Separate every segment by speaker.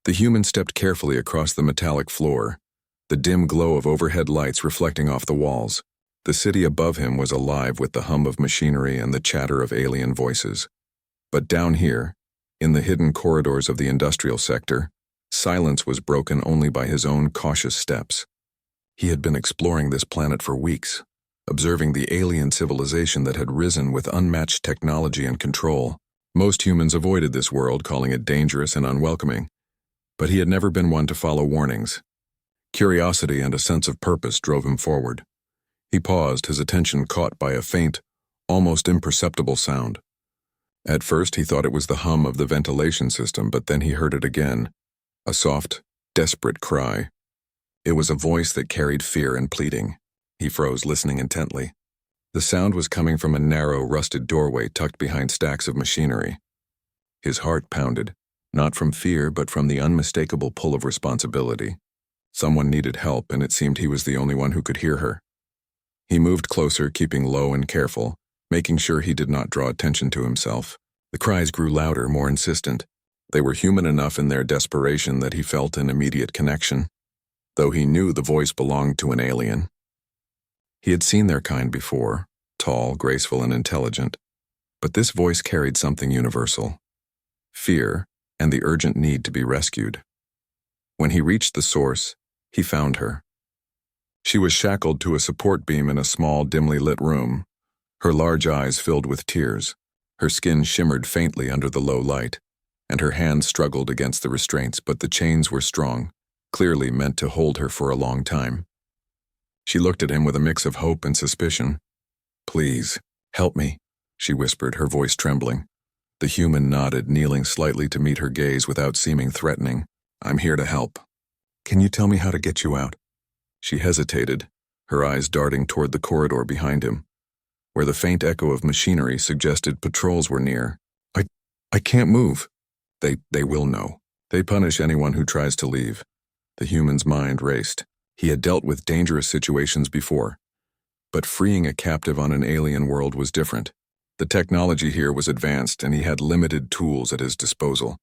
Speaker 1: The human stepped carefully across the metallic floor, the dim glow of overhead lights reflecting off the walls. The city above him was alive with the hum of machinery and the chatter of alien voices. But down here, in the hidden corridors of the industrial sector, silence was broken only by his own cautious steps. He had been exploring this planet for weeks, observing the alien civilization that had risen with unmatched technology and control. Most humans avoided this world, calling it dangerous and unwelcoming, but he had never been one to follow warnings. Curiosity and a sense of purpose drove him forward. He paused, his attention caught by a faint, almost imperceptible sound. At first he thought it was the hum of the ventilation system, but then he heard it again, a soft, desperate cry. It was a voice that carried fear and pleading. He froze, listening intently. The sound was coming from a narrow, rusted doorway tucked behind stacks of machinery. His heart pounded, not from fear but from the unmistakable pull of responsibility. Someone needed help, and it seemed he was the only one who could hear her. He moved closer, keeping low and careful, making sure he did not draw attention to himself. The cries grew louder, more insistent. They were human enough in their desperation that he felt an immediate connection, though he knew the voice belonged to an alien. He had seen their kind before, tall, graceful, and intelligent, but this voice carried something universal: fear and the urgent need to be rescued. When he reached the source, he found her. She was shackled to a support beam in a small, dimly lit room, her large eyes filled with tears. Her skin shimmered faintly under the low light, and her hands struggled against the restraints, but the chains were strong, clearly meant to hold her for a long time. She looked at him with a mix of hope and suspicion. "Please, help me," she whispered, her voice trembling. The human nodded, kneeling slightly to meet her gaze without seeming threatening. "I'm here to help. Can you tell me how to get you out?" She hesitated, her eyes darting toward the corridor behind him, where the faint echo of machinery suggested patrols were near. I can't move." They will know. They punish anyone who tries to leave." The human's mind raced. He had dealt with dangerous situations before, but freeing a captive on an alien world was different. The technology here was advanced, and he had limited tools at his disposal.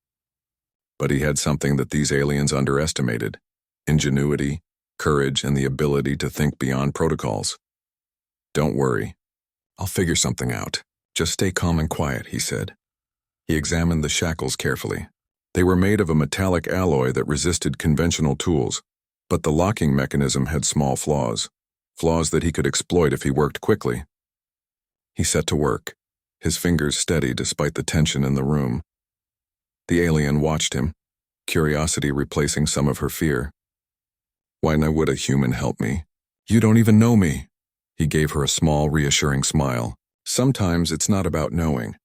Speaker 1: But he had something that these aliens underestimated: ingenuity, courage, and the ability to think beyond protocols. "Don't worry. I'll figure something out. Just stay calm and quiet," he said. He examined the shackles carefully. They were made of a metallic alloy that resisted conventional tools, but the locking mechanism had small flaws that he could exploit if he worked quickly. He set to work, his fingers steady despite the tension in the room. The alien watched him, curiosity replacing some of her fear. "Why would a human help me? You don't even know me." He gave her a small, reassuring smile. "Sometimes it's not about knowing.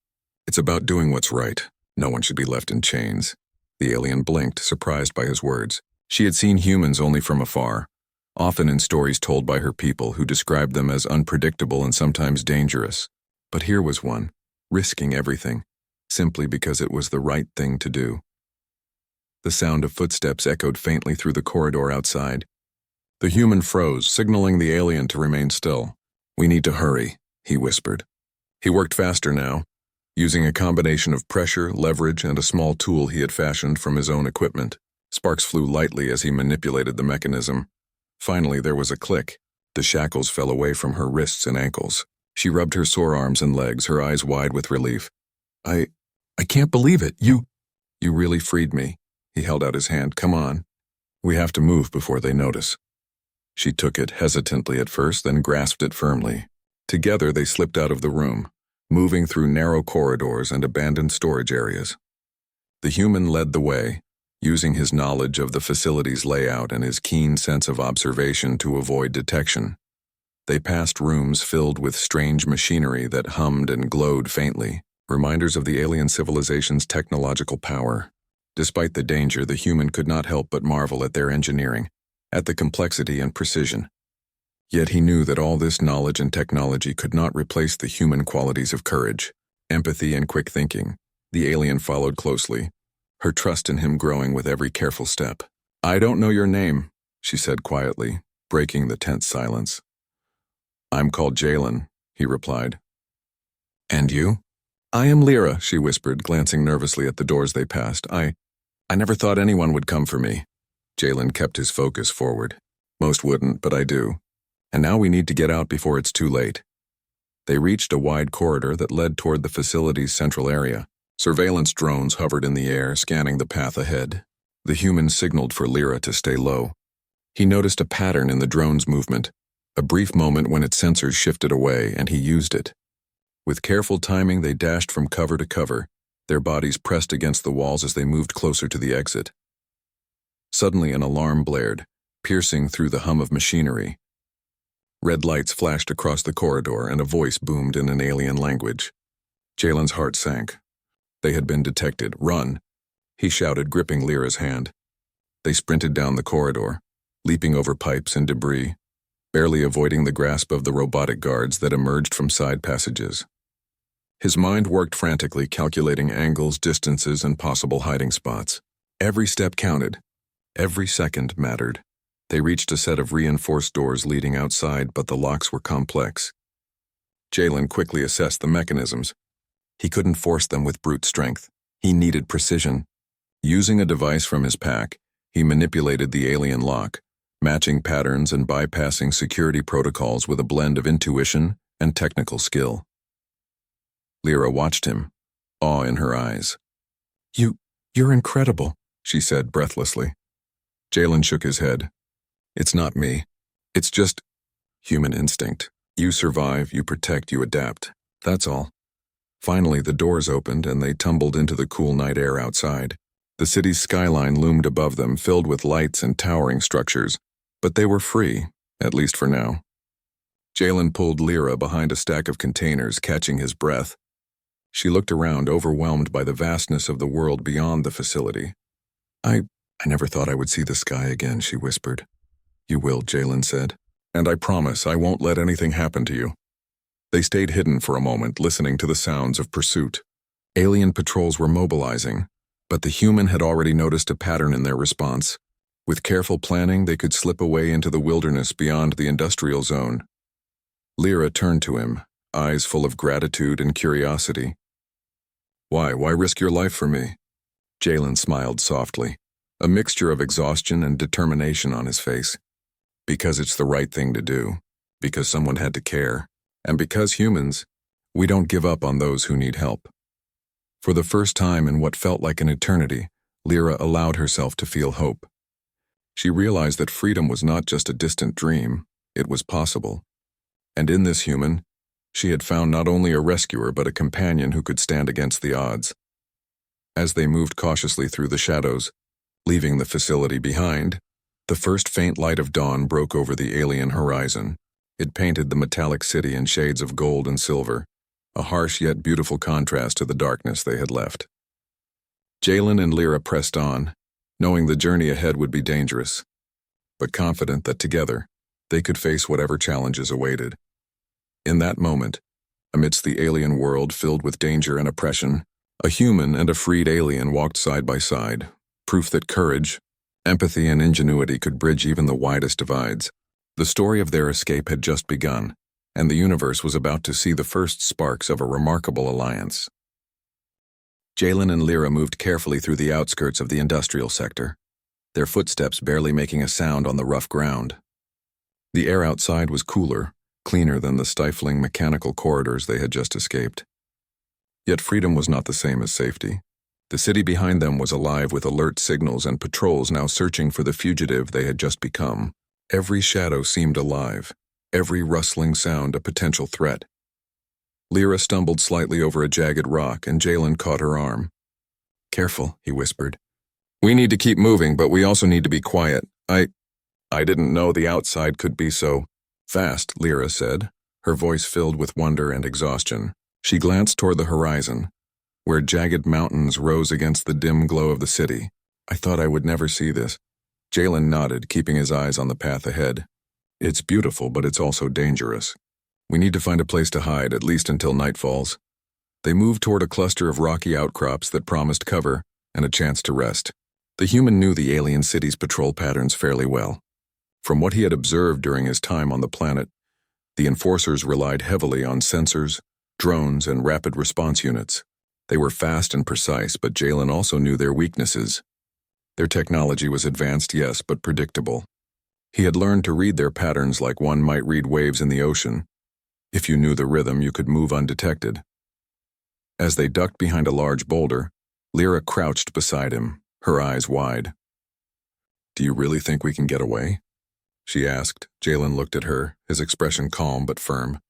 Speaker 1: It's about doing what's right. No one should be left in chains." The alien blinked, surprised by his words. She had seen humans only from afar, often in stories told by her people who described them as unpredictable and sometimes dangerous. But here was one, risking everything, simply because it was the right thing to do. The sound of footsteps echoed faintly through the corridor outside. The human froze, signaling the alien to remain still. "We need to hurry," he whispered. He worked faster now, using a combination of pressure, leverage, and a small tool he had fashioned from his own equipment. Sparks flew lightly as he manipulated the mechanism. Finally, there was a click. The shackles fell away from her wrists and ankles. She rubbed her sore arms and legs, her eyes wide with relief. I can't believe it. You really freed me." He held out his hand. "Come on. We have to move before they notice." She took it hesitantly at first, then grasped it firmly. Together they slipped out of the room, moving through narrow corridors and abandoned storage areas. The human led the way, using his knowledge of the facility's layout and his keen sense of observation to avoid detection. They passed rooms filled with strange machinery that hummed and glowed faintly, reminders of the alien civilization's technological power. Despite the danger, the human could not help but marvel at their engineering, at the complexity and precision. Yet he knew that all this knowledge and technology could not replace the human qualities of courage, empathy, and quick thinking. The alien followed closely, her trust in him growing with every careful step. "I don't know your name," she said quietly, breaking the tense silence. "I'm called Jalen," he replied. "And you?" "I am Lyra," she whispered, glancing nervously at the doors they passed. I never thought anyone would come for me. Jalen kept his focus forward. Most wouldn't, but I do. And now we need to get out before it's too late. They reached a wide corridor that led toward the facility's central area. Surveillance drones hovered in the air, scanning the path ahead. The human signaled for Lyra to stay low. He noticed a pattern in the drone's movement, a brief moment when its sensors shifted away, and he used it. With careful timing, they dashed from cover to cover, their bodies pressed against the walls as they moved closer to the exit. Suddenly, an alarm blared, piercing through the hum of machinery. Red lights flashed across the corridor, and a voice boomed in an alien language. Jalen's heart sank. They had been detected. Run! He shouted, gripping Lyra's hand. They sprinted down the corridor, leaping over pipes and debris, barely avoiding the grasp of the robotic guards that emerged from side passages. His mind worked frantically, calculating angles, distances, and possible hiding spots. Every step counted. Every second mattered. They reached a set of reinforced doors leading outside, but the locks were complex. Jalen quickly assessed the mechanisms. He couldn't force them with brute strength. He needed precision. Using a device from his pack, he manipulated the alien lock, matching patterns and bypassing security protocols with a blend of intuition and technical skill. Lyra watched him, awe in her eyes. You're incredible, she said breathlessly. Jalen shook his head. It's not me. It's just human instinct. You survive, you protect, you adapt. That's all. Finally, the doors opened and they tumbled into the cool night air outside. The city's skyline loomed above them, filled with lights and towering structures, but they were free, at least for now. Jalen pulled Lyra behind a stack of containers, catching his breath. She looked around, overwhelmed by the vastness of the world beyond the facility. I never thought I would see the sky again, she whispered. You will, Jalen said. And I promise I won't let anything happen to you. They stayed hidden for a moment, listening to the sounds of pursuit. Alien patrols were mobilizing, but the human had already noticed a pattern in their response. With careful planning, they could slip away into the wilderness beyond the industrial zone. Lyra turned to him, eyes full of gratitude and curiosity. Why risk your life for me? Jalen smiled softly, a mixture of exhaustion and determination on his face. Because it's the right thing to do, because someone had to care, and because humans, we don't give up on those who need help. For the first time in what felt like an eternity, Lyra allowed herself to feel hope. She realized that freedom was not just a distant dream, it was possible. And in this human, she had found not only a rescuer but a companion who could stand against the odds. As they moved cautiously through the shadows, leaving the facility behind, the first faint light of dawn broke over the alien horizon. It painted the metallic city in shades of gold and silver, a harsh yet beautiful contrast to the darkness they had left. Jalen and Lyra pressed on, knowing the journey ahead would be dangerous, but confident that together, they could face whatever challenges awaited. In that moment, amidst the alien world filled with danger and oppression, a human and a freed alien walked side by side, proof that courage, empathy, and ingenuity could bridge even the widest divides. The story of their escape had just begun, and the universe was about to see the first sparks of a remarkable alliance. Jalen and Lyra moved carefully through the outskirts of the industrial sector, their footsteps barely making a sound on the rough ground. The air outside was cooler, cleaner than the stifling mechanical corridors they had just escaped. Yet freedom was not the same as safety. The city behind them was alive with alert signals and patrols now searching for the fugitive they had just become. Every shadow seemed alive, every rustling sound a potential threat. Lyra stumbled slightly over a jagged rock, and Jalen caught her arm. Careful, he whispered. We need to keep moving, but we also need to be quiet. I didn't know the outside could be so fast, Lyra said, her voice filled with wonder and exhaustion. She glanced toward the horizon, where jagged mountains rose against the dim glow of the city. I thought I would never see this. Jalen nodded, keeping his eyes on the path ahead. It's beautiful, but it's also dangerous. We need to find a place to hide, at least until night falls. They moved toward a cluster of rocky outcrops that promised cover and a chance to rest. The human knew the alien city's patrol patterns fairly well. From what he had observed during his time on the planet, the enforcers relied heavily on sensors, drones, and rapid response units. They were fast and precise, but Jalen also knew their weaknesses. Their technology was advanced, yes, but predictable. He had learned to read their patterns like one might read waves in the ocean. If you knew the rhythm, you could move undetected. As they ducked behind a large boulder, Lyra crouched beside him, her eyes wide. "Do you really think we can get away?" she asked. Jalen looked at her, his expression calm but firm.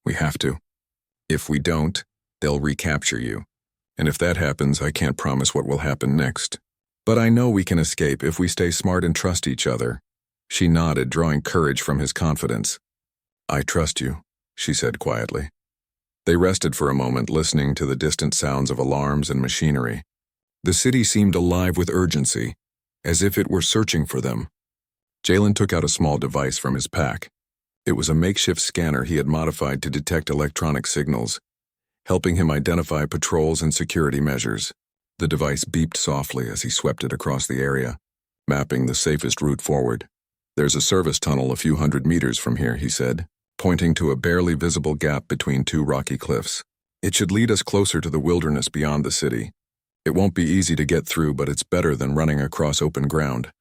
Speaker 1: "We have to. If we don't, they'll recapture you. And if that happens, I can't promise what will happen next. But I know we can escape if we stay smart and trust each other." She nodded, drawing courage from his confidence. "I trust you," she said quietly. They rested for a moment, listening to the distant sounds of alarms and machinery. The city seemed alive with urgency, as if it were searching for them. Jalen took out a small device from his pack. It was a makeshift scanner he had modified to detect electronic signals, helping him identify patrols and security measures. The device beeped softly as he swept it across the area, mapping the safest route forward. "There's a service tunnel a few hundred meters from here," he said, pointing to a barely visible gap between two rocky cliffs. "It should lead us closer to the wilderness beyond the city. It won't be easy to get through, but it's better than running across open ground."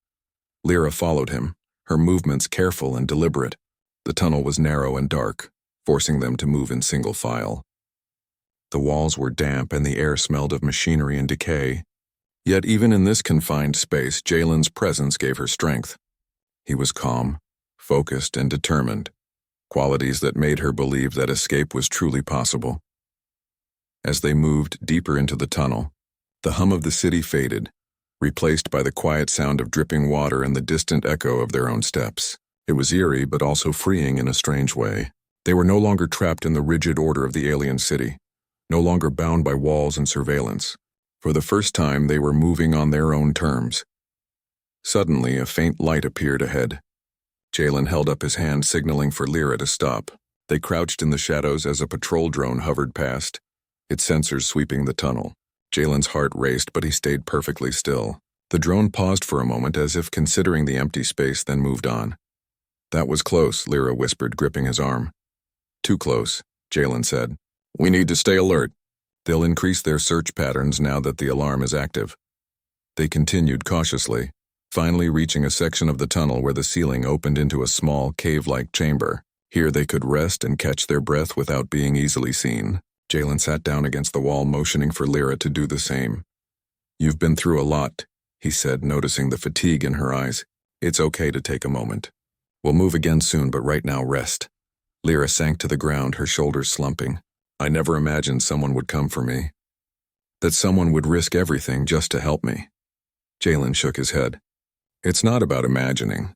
Speaker 1: Lyra followed him, her movements careful and deliberate. The tunnel was narrow and dark, forcing them to move in single file. The walls were damp and the air smelled of machinery and decay. Yet even in this confined space, Jalen's presence gave her strength. He was calm, focused, and determined, qualities that made her believe that escape was truly possible. As they moved deeper into the tunnel, the hum of the city faded, replaced by the quiet sound of dripping water and the distant echo of their own steps. It was eerie, but also freeing in a strange way. They were no longer trapped in the rigid order of the alien city, no longer bound by walls and surveillance. For the first time, they were moving on their own terms. Suddenly, a faint light appeared ahead. Jalen held up his hand, signaling for Lyra to stop. They crouched in the shadows as a patrol drone hovered past, its sensors sweeping the tunnel. Jalen's heart raced, but he stayed perfectly still. The drone paused for a moment as if considering the empty space, then moved on. "That was close," Lyra whispered, gripping his arm. "Too close," Jalen said. "We need to stay alert. They'll increase their search patterns now that the alarm is active." They continued cautiously, finally reaching a section of the tunnel where the ceiling opened into a small, cave-like chamber. Here they could rest and catch their breath without being easily seen. Jalen sat down against the wall, motioning for Lyra to do the same. "You've been through a lot," he said, noticing the fatigue in her eyes. "It's okay to take a moment. We'll move again soon, but right now rest." Lyra sank to the ground, her shoulders slumping. "I never imagined someone would come for me. That someone would risk everything just to help me." Jalen shook his head. "It's not about imagining.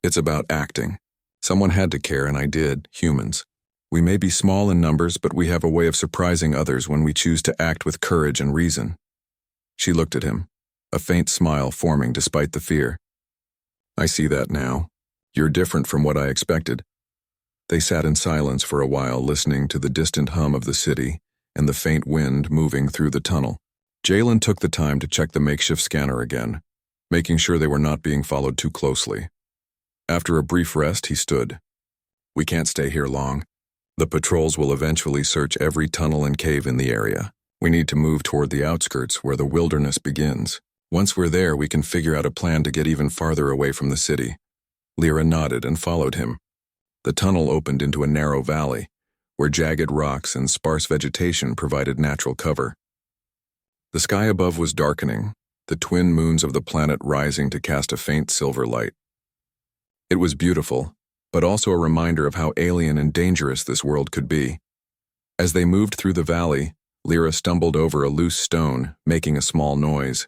Speaker 1: It's about acting. Someone had to care, and I did. Humans. We may be small in numbers, but we have a way of surprising others when we choose to act with courage and reason." She looked at him, a faint smile forming despite the fear. "I see that now. You're different from what I expected." They sat in silence for a while, listening to the distant hum of the city and the faint wind moving through the tunnel. Jalen took the time to check the makeshift scanner again, making sure they were not being followed too closely. After a brief rest, he stood. "We can't stay here long. The patrols will eventually search every tunnel and cave in the area. We need to move toward the outskirts where the wilderness begins. Once we're there, we can figure out a plan to get even farther away from the city." Lyra nodded and followed him. The tunnel opened into a narrow valley, where jagged rocks and sparse vegetation provided natural cover. The sky above was darkening, the twin moons of the planet rising to cast a faint silver light. It was beautiful, but also a reminder of how alien and dangerous this world could be. As they moved through the valley, Lyra stumbled over a loose stone, making a small noise.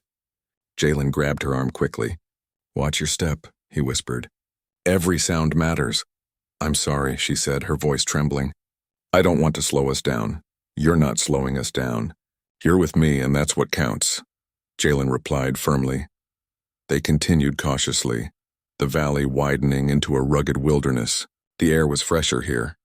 Speaker 1: Jalen grabbed her arm quickly. "Watch your step," he whispered. "Every sound matters." "I'm sorry," she said, her voice trembling. "I don't want to slow us down. You're not slowing us down. You're with me, and that's what counts," Jalen replied firmly. They continued cautiously, the valley widening into a rugged wilderness. The air was fresher here,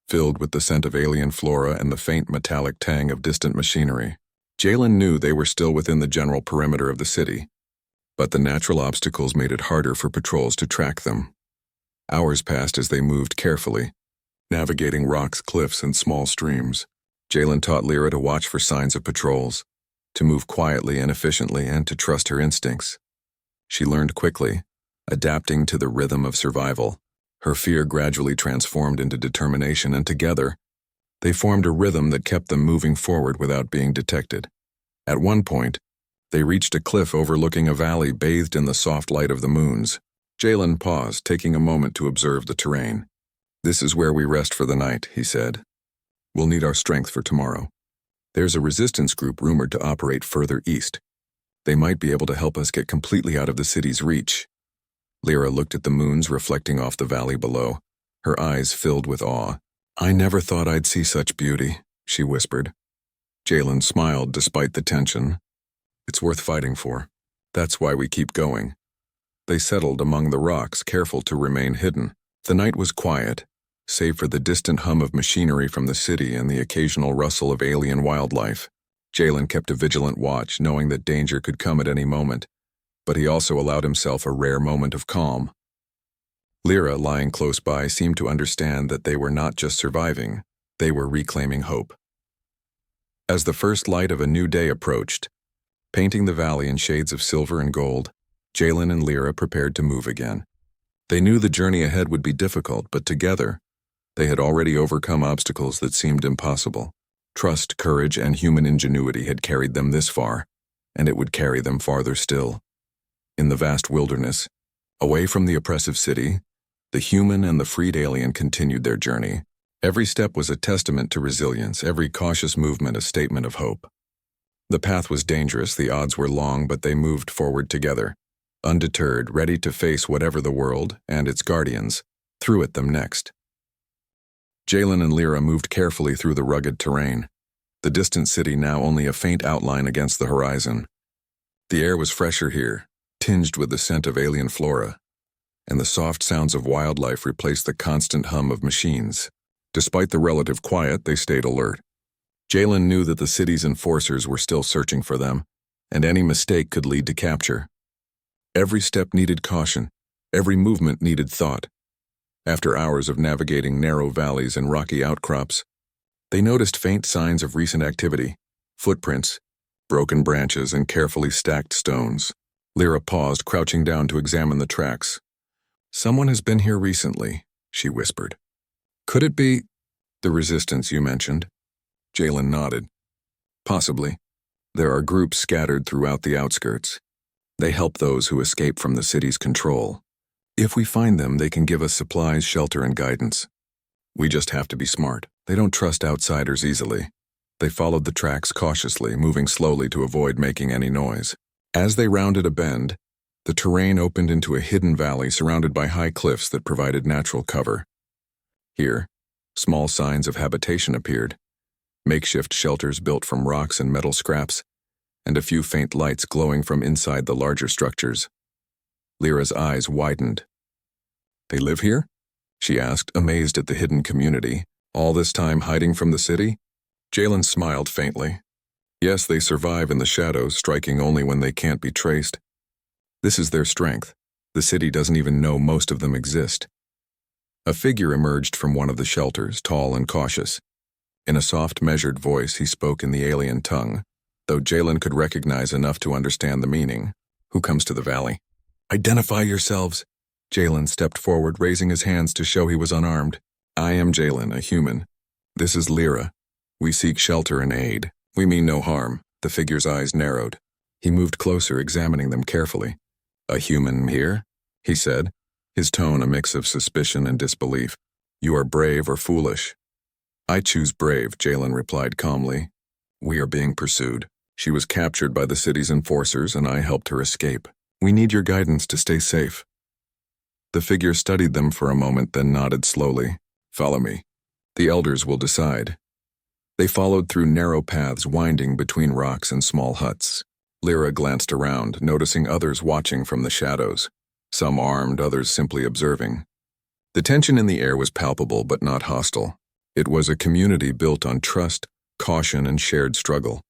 Speaker 1: filled with the scent of alien flora and the faint metallic tang of distant machinery. Jalen knew they were still within the general perimeter of the city, but the natural obstacles made it harder for patrols to track them. Hours passed as they moved carefully, navigating rocks, cliffs, and small streams. Jalen taught Lyra to watch for signs of patrols, to move quietly and efficiently, and to trust her instincts. She learned quickly, adapting to the rhythm of survival. Her fear gradually transformed into determination, and together, they formed a rhythm that kept them moving forward without being detected. At one point, they reached a cliff overlooking a valley bathed in the soft light of the moons. Jalen paused, taking a moment to observe the terrain. "This is where we rest for the night," he said. "We'll need our strength for tomorrow. There's a resistance group rumored to operate further east. They might be able to help us get completely out of the city's reach." Lyra looked at the moons reflecting off the valley below, her eyes filled with awe. "I never thought I'd see such beauty," she whispered. Jalen smiled despite the tension. "It's worth fighting for. That's why we keep going." They settled among the rocks, careful to remain hidden. The night was quiet, save for the distant hum of machinery from the city and the occasional rustle of alien wildlife. Jalen kept a vigilant watch, knowing that danger could come at any moment, but he also allowed himself a rare moment of calm. Lyra, lying close by, seemed to understand that they were not just surviving, they were reclaiming hope. As the first light of a new day approached, painting the valley in shades of silver and gold, Jalen and Lyra prepared to move again. They knew the journey ahead would be difficult, but together, they had already overcome obstacles that seemed impossible. Trust, courage, and human ingenuity had carried them this far, and it would carry them farther still. In the vast wilderness, away from the oppressive city, the human and the freed alien continued their journey. Every step was a testament to resilience, every cautious movement a statement of hope. The path was dangerous, the odds were long, but they moved forward together, undeterred, ready to face whatever the world, and its guardians, threw at them next. Jalen and Lyra moved carefully through the rugged terrain, the distant city now only a faint outline against the horizon. The air was fresher here, tinged with the scent of alien flora, and the soft sounds of wildlife replaced the constant hum of machines. Despite the relative quiet, they stayed alert. Jalen knew that the city's enforcers were still searching for them, and any mistake could lead to capture. Every step needed caution, every movement needed thought. After hours of navigating narrow valleys and rocky outcrops, they noticed faint signs of recent activity, footprints, broken branches, and carefully stacked stones. Lyra paused, crouching down to examine the tracks. "Someone has been here recently," she whispered. "Could it be the resistance you mentioned?" Jalen nodded. "Possibly. There are groups scattered throughout the outskirts. They help those who escape from the city's control. If we find them, they can give us supplies, shelter, and guidance. We just have to be smart. They don't trust outsiders easily." They followed the tracks cautiously, moving slowly to avoid making any noise. As they rounded a bend, the terrain opened into a hidden valley surrounded by high cliffs that provided natural cover. Here, small signs of habitation appeared, makeshift shelters built from rocks and metal scraps, and a few faint lights glowing from inside the larger structures. Lyra's eyes widened. "They live here?" she asked, amazed at the hidden community. "All this time hiding from the city?" Jalen smiled faintly. "Yes, they survive in the shadows, striking only when they can't be traced. This is their strength. The city doesn't even know most of them exist." A figure emerged from one of the shelters, tall and cautious. In a soft, measured voice, he spoke in the alien tongue, though Jalen could recognize enough to understand the meaning. "Who comes to the valley?" "Identify yourselves." Jalen stepped forward, raising his hands to show he was unarmed. "I am Jalen, a human. This is Lyra. We seek shelter and aid. We mean no harm." The figure's eyes narrowed. He moved closer, examining them carefully. "A human here?" he said, his tone a mix of suspicion and disbelief. "You are brave or foolish?" "I choose brave," Jalen replied calmly. "We are being pursued. She was captured by the city's enforcers, and I helped her escape. We need your guidance to stay safe." The figure studied them for a moment, then nodded slowly. "Follow me. The elders will decide." They followed through narrow paths winding between rocks and small huts. Lyra glanced around, noticing others watching from the shadows, some armed, others simply observing. The tension in the air was palpable but not hostile. It was a community built on trust, caution, and shared struggle.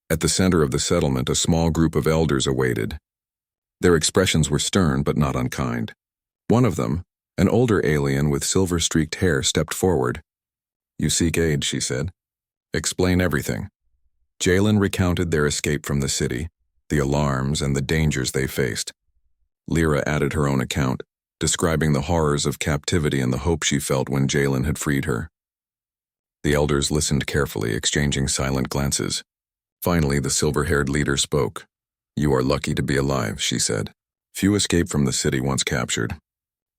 Speaker 1: At the center of the settlement, a small group of elders awaited. Their expressions were stern but not unkind. One of them, an older alien with silver-streaked hair, stepped forward. "You seek aid," she said. "Explain everything." Jalen recounted their escape from the city, the alarms, and the dangers they faced. Lyra added her own account, describing the horrors of captivity and the hope she felt when Jalen had freed her. The elders listened carefully, exchanging silent glances. Finally, the silver-haired leader spoke. "You are lucky to be alive," she said. "Few escape from the city once captured.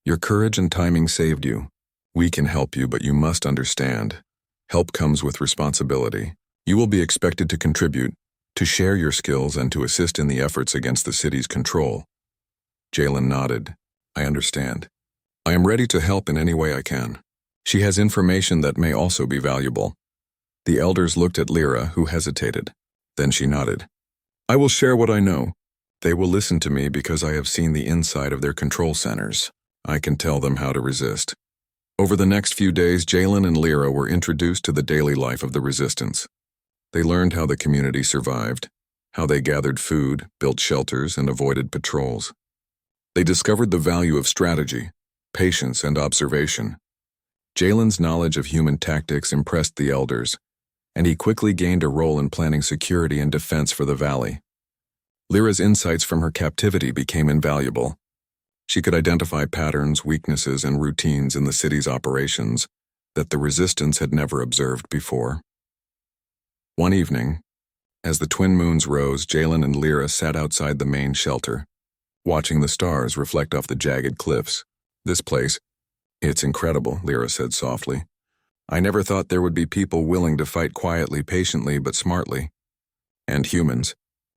Speaker 1: Your courage and timing saved you. We can help you, but you must understand. Help comes with responsibility. You will be expected to contribute, to share your skills, and to assist in the efforts against the city's control." Jalen nodded. "I understand. I am ready to help in any way I can." She has information that may also be valuable. The elders looked at Lyra, who hesitated. Then she nodded. "I will share what I know. They will listen to me because I have seen the inside of their control centers. I can tell them how to resist." Over the next few days, Jalen and Lyra were introduced to the daily life of the resistance. They learned how the community survived, how they gathered food, built shelters, and avoided patrols. They discovered the value of strategy, patience, and observation. Jalen's knowledge of human tactics impressed the elders, and he quickly gained a role in planning security and defense for the valley. Lyra's insights from her captivity became invaluable. She could identify patterns, weaknesses, and routines in the city's operations that the resistance had never observed before. One evening, as the twin moons rose, Jalen and Lyra sat outside the main shelter, watching the stars reflect off the jagged cliffs. "This place, it's incredible," Lyra said softly. "I never thought there would be people willing to fight quietly, patiently, but smartly. And humans.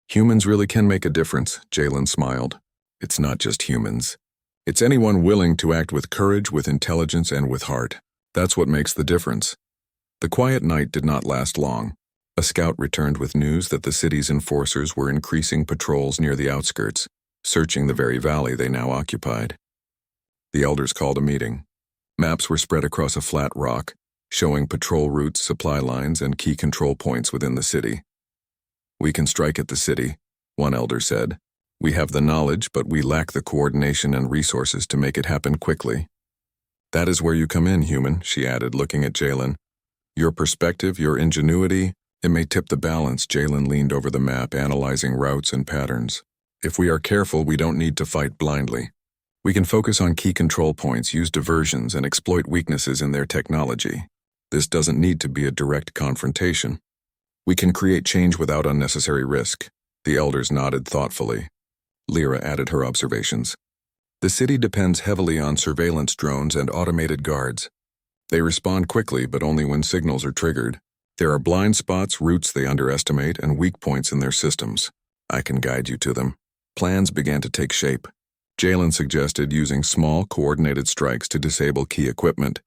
Speaker 1: Humans really can make a difference," Jalen smiled. "It's not just humans. It's anyone willing to act with courage, with intelligence, and with heart. That's what makes the difference." The quiet night did not last long. A scout returned with news that the city's enforcers were increasing patrols near the outskirts, searching the very valley they now occupied. The elders called a meeting. Maps were spread across a flat rock, showing patrol routes, supply lines, and key control points within the city. "We can strike at the city," one elder said. "We have the knowledge, but we lack the coordination and resources to make it happen quickly." "That is where you come in, human," she added, looking at Jalen. "Your perspective, your ingenuity, it may tip the balance." Jalen leaned over the map, analyzing routes and patterns. "If we are careful, we don't need to fight blindly. We can focus on key control points, use diversions, and exploit weaknesses in their technology. This doesn't need to be a direct confrontation. We can create change without unnecessary risk." The elders nodded thoughtfully. Lyra added her observations. "The city depends heavily on surveillance drones and automated guards. They respond quickly, but only when signals are triggered. There are blind spots, routes they underestimate, and weak points in their systems. I can guide you to them." Plans began to take shape. Jalen suggested using small, coordinated strikes to disable key equipment,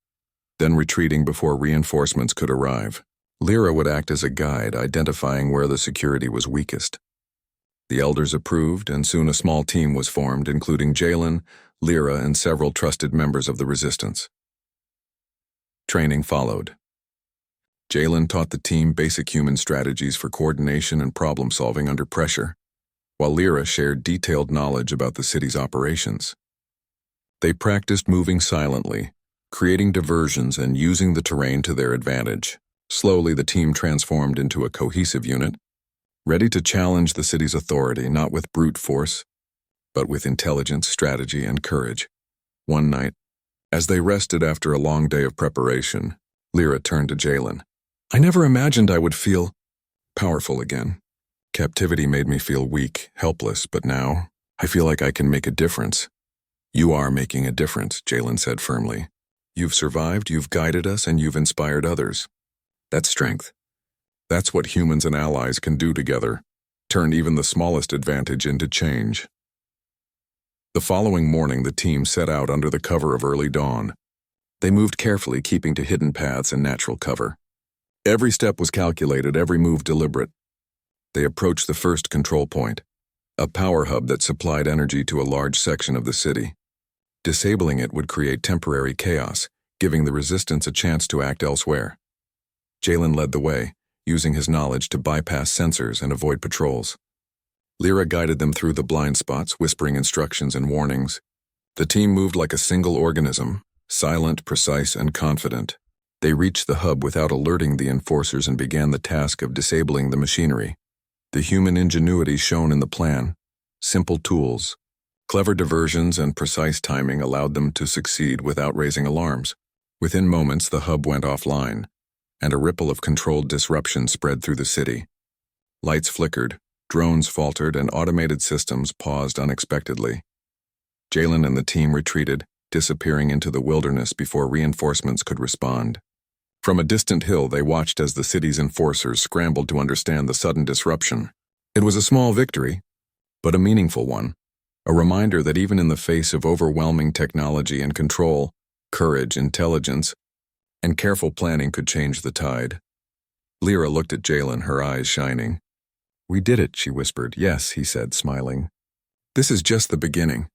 Speaker 1: then retreating before reinforcements could arrive. Lyra would act as a guide, identifying where the security was weakest. The elders approved, and soon a small team was formed, including Jalen, Lyra, and several trusted members of the resistance. Training followed. Jalen taught the team basic human strategies for coordination and problem-solving under pressure, while Lyra shared detailed knowledge about the city's operations. They practiced moving silently, creating diversions, and using the terrain to their advantage. Slowly, the team transformed into a cohesive unit, ready to challenge the city's authority, not with brute force, but with intelligence, strategy, and courage. One night, as they rested after a long day of preparation, Lyra turned to Jalen. "I never imagined I would feel powerful again. Captivity made me feel weak, helpless, but now I feel like I can make a difference." "You are making a difference," Jalen said firmly. "You've survived, you've guided us, and you've inspired others. That's strength. That's what humans and allies can do together, turn even the smallest advantage into change." The following morning, the team set out under the cover of early dawn. They moved carefully, keeping to hidden paths and natural cover. Every step was calculated, every move deliberate. They approached the first control point, a power hub that supplied energy to a large section of the city. Disabling it would create temporary chaos, giving the resistance a chance to act elsewhere. Jalen led the way, using his knowledge to bypass sensors and avoid patrols. Lyra guided them through the blind spots, whispering instructions and warnings. The team moved like a single organism, silent, precise, and confident. They reached the hub without alerting the enforcers and began the task of disabling the machinery. The human ingenuity shown in the plan. Simple tools, Clever diversions and precise timing allowed them to succeed without raising alarms. Within moments, the hub went offline, and a ripple of controlled disruption spread through the city. Lights flickered, drones faltered, and automated systems paused unexpectedly. Jalen and the team retreated, disappearing into the wilderness before reinforcements could respond. From a distant hill, they watched as the city's enforcers scrambled to understand the sudden disruption. It was a small victory, but a meaningful one. A reminder that even in the face of overwhelming technology and control, courage, intelligence, and careful planning could change the tide. Lyra looked at Jalen, her eyes shining. "We did it," she whispered. "Yes," he said, smiling. "This is just the beginning.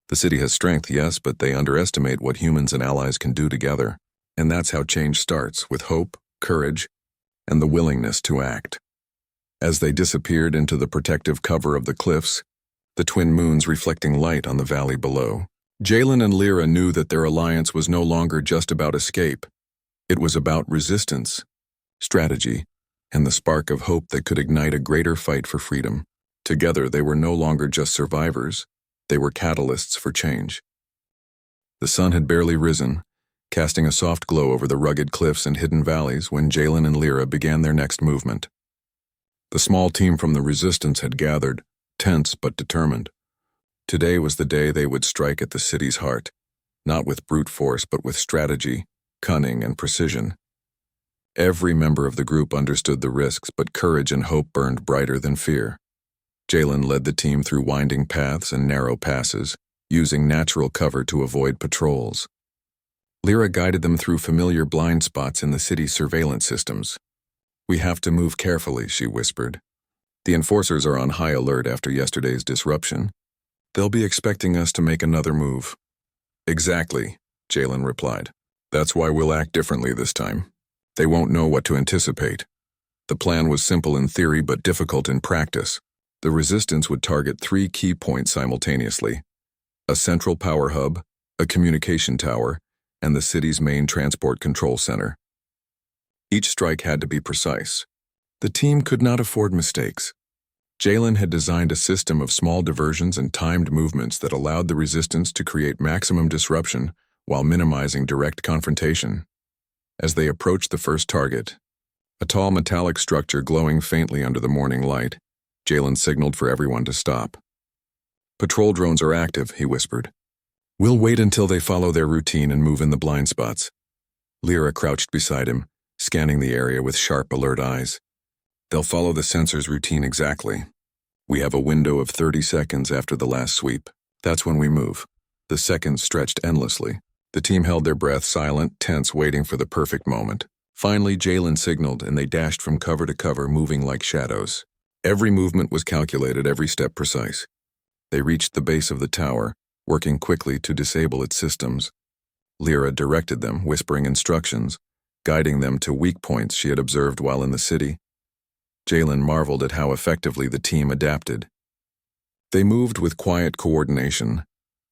Speaker 1: The city has strength, yes, but they underestimate what humans and allies can do together. And that's how change starts, with hope, courage, and the willingness to act." As they disappeared into the protective cover of the cliffs, the twin moons reflecting light on the valley below, Jalen and Lyra knew that their alliance was no longer just about escape. It was about resistance, strategy, and the spark of hope that could ignite a greater fight for freedom. Together, they were no longer just survivors. They were catalysts for change. The sun had barely risen, casting a soft glow over the rugged cliffs and hidden valleys when Jalen and Lyra began their next movement. The small team from the resistance had gathered, tense but determined. Today was the day they would strike at the city's heart, not with brute force but with strategy, cunning, and precision. Every member of the group understood the risks, but courage and hope burned brighter than fear. Jalen led the team through winding paths and narrow passes, using natural cover to avoid patrols. Lyra guided them through familiar blind spots in the city's surveillance systems. "We have to move carefully," she whispered. "The enforcers are on high alert after yesterday's disruption. They'll be expecting us to make another move." "Exactly," Jalen replied. "That's why we'll act differently this time. They won't know what to anticipate." The plan was simple in theory but difficult in practice. The resistance would target 3 key points simultaneously: a central power hub, a communication tower, and the city's main transport control center. Each strike had to be precise. The team could not afford mistakes. Jalen had designed a system of small diversions and timed movements that allowed the resistance to create maximum disruption while minimizing direct confrontation. As they approached the first target, a tall metallic structure glowing faintly under the morning light, Jalen signaled for everyone to stop. "Patrol drones are active," he whispered. "We'll wait until they follow their routine and move in the blind spots." Lyra crouched beside him, scanning the area with sharp, alert eyes. "They'll follow the sensor's routine exactly. We have a window of 30 seconds after the last sweep. That's when we move." The seconds stretched endlessly. The team held their breath, silent, tense, waiting for the perfect moment. Finally, Jalen signaled, and they dashed from cover to cover, moving like shadows. Every movement was calculated, every step precise. They reached the base of the tower, working quickly to disable its systems. Lyra directed them, whispering instructions, guiding them to weak points she had observed while in the city. Jalen marveled at how effectively the team adapted. They moved with quiet coordination,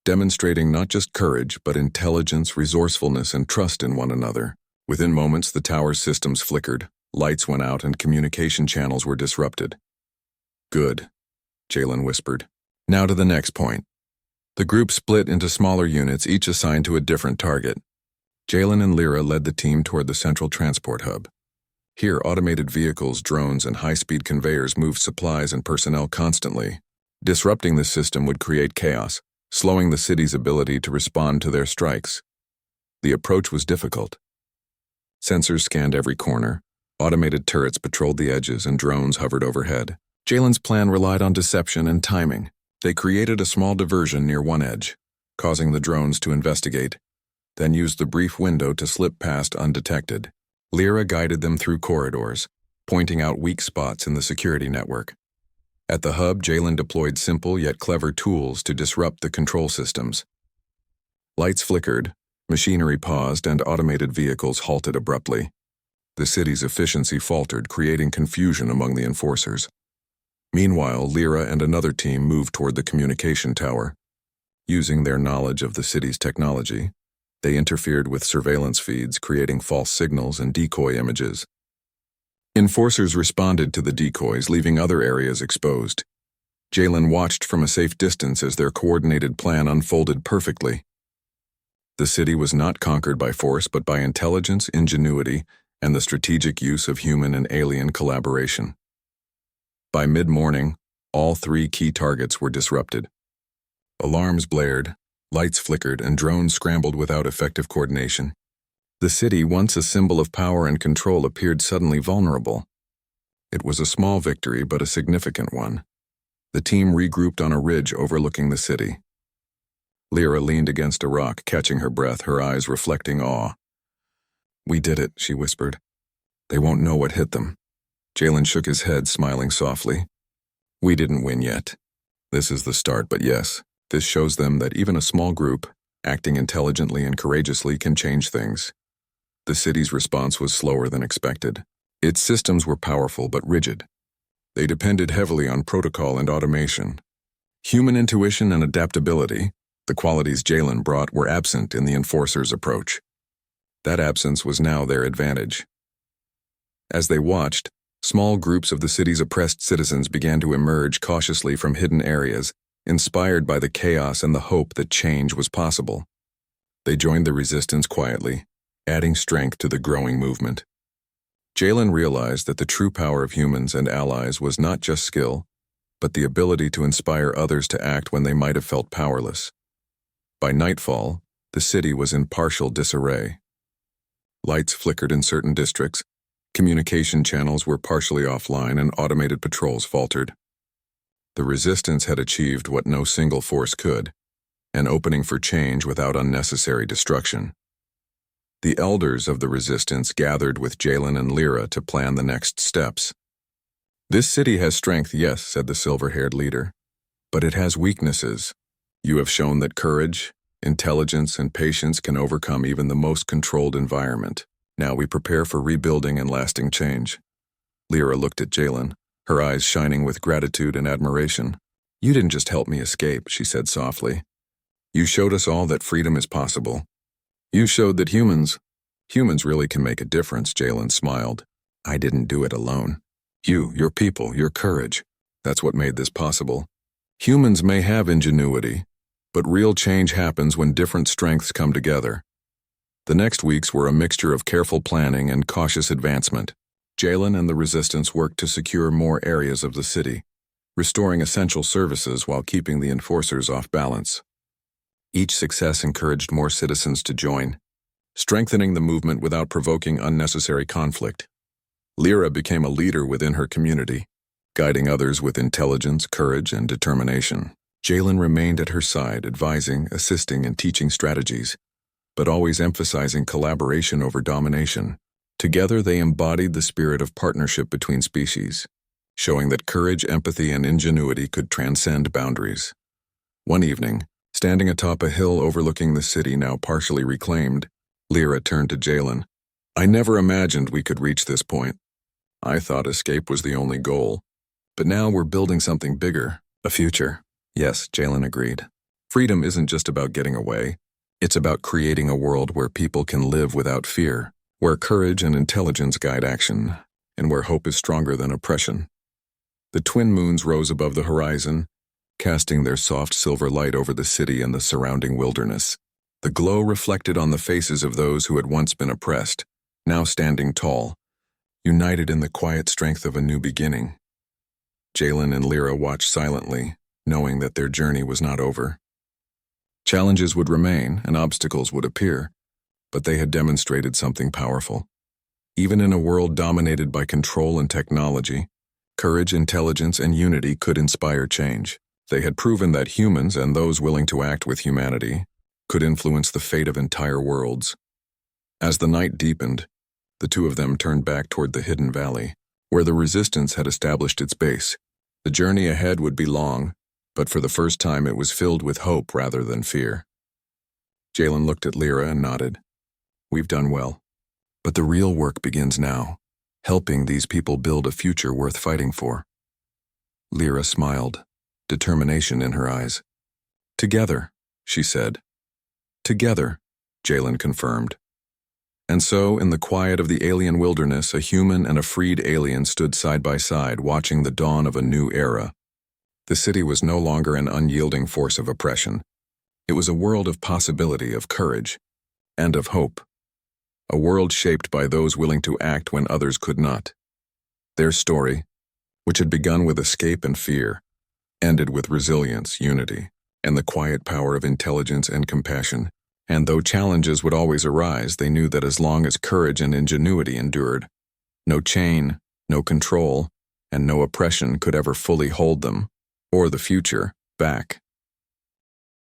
Speaker 1: demonstrating not just courage but intelligence, resourcefulness, and trust in one another. Within moments, the tower's systems flickered, lights went out, and communication channels were disrupted. "Good," Jalen whispered. "Now to the next point." The group split into smaller units, each assigned to a different target. Jalen and Lyra led the team toward the central transport hub. Here, automated vehicles, drones, and high-speed conveyors moved supplies and personnel constantly. Disrupting this system would create chaos, slowing the city's ability to respond to their strikes. The approach was difficult. Sensors scanned every corner, automated turrets patrolled the edges, and drones hovered overhead. Jalen's plan relied on deception and timing. They created a small diversion near one edge, causing the drones to investigate, then used the brief window to slip past undetected. Lyra guided them through corridors, pointing out weak spots in the security network. At the hub, Jalen deployed simple yet clever tools to disrupt the control systems. Lights flickered, machinery paused, and automated vehicles halted abruptly. The city's efficiency faltered, creating confusion among the enforcers. Meanwhile, Lyra and another team moved toward the communication tower. Using their knowledge of the city's technology, they interfered with surveillance feeds, creating false signals and decoy images. Enforcers responded to the decoys, leaving other areas exposed. Jalen watched from a safe distance as their coordinated plan unfolded perfectly. The city was not conquered by force but by intelligence, ingenuity, and the strategic use of human and alien collaboration. By mid-morning, all three key targets were disrupted. Alarms blared, lights flickered, and drones scrambled without effective coordination. The city, once a symbol of power and control, appeared suddenly vulnerable. It was a small victory, but a significant one. The team regrouped on a ridge overlooking the city. Lyra leaned against a rock, catching her breath, her eyes reflecting awe. "We did it," she whispered. "They won't know what hit them." Jalen shook his head, smiling softly. "We didn't win yet. This is the start, but yes, this shows them that even a small group, acting intelligently and courageously, can change things." The city's response was slower than expected. Its systems were powerful but rigid. They depended heavily on protocol and automation. Human intuition and adaptability, the qualities Jalen brought, were absent in the enforcers' approach. That absence was now their advantage. As they watched, small groups of the city's oppressed citizens began to emerge cautiously from hidden areas, inspired by the chaos and the hope that change was possible. They joined the resistance quietly, adding strength to the growing movement. Jalen realized that the true power of humans and allies was not just skill, but the ability to inspire others to act when they might have felt powerless. By nightfall, the city was in partial disarray. Lights flickered in certain districts, communication channels were partially offline, and automated patrols faltered. The resistance had achieved what no single force could, an opening for change without unnecessary destruction. The elders of the resistance gathered with Jalen and Lyra to plan the next steps. "This city has strength, yes," said the silver-haired leader, "but it has weaknesses. You have shown that courage, intelligence, and patience can overcome even the most controlled environment. Now we prepare for rebuilding and lasting change." Lyra looked at Jalen, her eyes shining with gratitude and admiration. "You didn't just help me escape," she said softly. "You showed us all that freedom is possible. You showed that humans really can make a difference," Jalen smiled. "I didn't do it alone. You, your people, your courage, that's what made this possible. Humans may have ingenuity, but real change happens when different strengths come together." The next weeks were a mixture of careful planning and cautious advancement. Jalen and the resistance worked to secure more areas of the city, restoring essential services while keeping the enforcers off balance. Each success encouraged more citizens to join, strengthening the movement without provoking unnecessary conflict. Lyra became a leader within her community, guiding others with intelligence, courage, and determination. Jalen remained at her side, advising, assisting, and teaching strategies, but always emphasizing collaboration over domination. Together they embodied the spirit of partnership between species, showing that courage, empathy, and ingenuity could transcend boundaries. One evening, standing atop a hill overlooking the city now partially reclaimed, Lyra turned to Jalen. "I never imagined we could reach this point. I thought escape was the only goal. But now we're building something bigger, a future." "Yes," Jalen agreed. "Freedom isn't just about getting away. It's about creating a world where people can live without fear, where courage and intelligence guide action, and where hope is stronger than oppression." The twin moons rose above the horizon, casting their soft silver light over the city and the surrounding wilderness. The glow reflected on the faces of those who had once been oppressed, now standing tall, united in the quiet strength of a new beginning. Jalen and Lyra watched silently, knowing that their journey was not over. Challenges would remain and obstacles would appear, but they had demonstrated something powerful. Even in a world dominated by control and technology, courage, intelligence, and unity could inspire change. They had proven that humans and those willing to act with humanity could influence the fate of entire worlds. As the night deepened, the two of them turned back toward the hidden valley, where the resistance had established its base. The journey ahead would be long, but for the first time it was filled with hope rather than fear. Jalen looked at Lyra and nodded. "We've done well. But the real work begins now, helping these people build a future worth fighting for." Lyra smiled, determination in her eyes. "Together," she said. "Together," Jalen confirmed. And so, in the quiet of the alien wilderness, a human and a freed alien stood side by side, watching the dawn of a new era. The city was no longer an unyielding force of oppression. It was a world of possibility, of courage, and of hope. A world shaped by those willing to act when others could not. Their story, which had begun with escape and fear, ended with resilience, unity, and the quiet power of intelligence and compassion. And though challenges would always arise, they knew that as long as courage and ingenuity endured, no chain, no control, and no oppression could ever fully hold them, or the future, back.